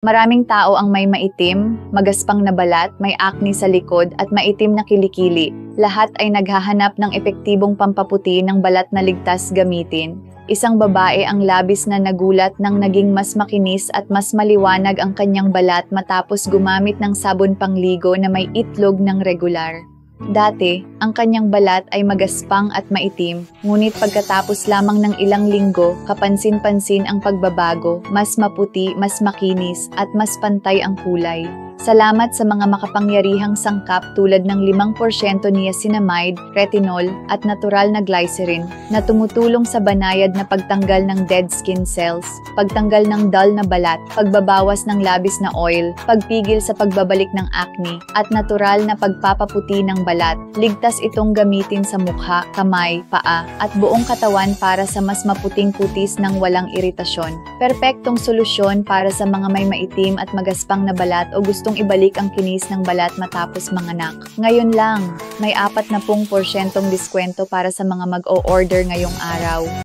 Maraming tao ang may maitim, magaspang na balat, may acne sa likod at maitim na kilikili. Lahat ay naghahanap ng epektibong pampaputi ng balat na ligtas gamitin. Isang babae ang labis na nagulat nang naging mas makinis at mas maliwanag ang kanyang balat matapos gumamit ng sabon pangligo na may itlog ng regular. Dati, ang kanyang balat ay magaspang at maitim, ngunit pagkatapos lamang ng ilang linggo, kapansin-pansin ang pagbabago, mas maputi, mas makinis, at mas pantay ang kulay. Salamat sa mga makapangyarihang sangkap tulad ng 5% niacinamide, retinol, at natural na glycerin na tumutulong sa banayad na pagtanggal ng dead skin cells, pagtanggal ng dull na balat, pagbabawas ng labis na oil, pagpigil sa pagbabalik ng acne, at natural na pagpapaputi ng balat. Ligtas itong gamitin sa mukha, kamay, paa, at buong katawan para sa mas maputing kutis ng walang iritasyon. Perpektong solusyon para sa mga may maitim at magaspang na balat o gustong ibalik ang kinis ng balat matapos manganak. Ngayon lang, may 40% diskwento para sa mga mag-o-order ngayong araw.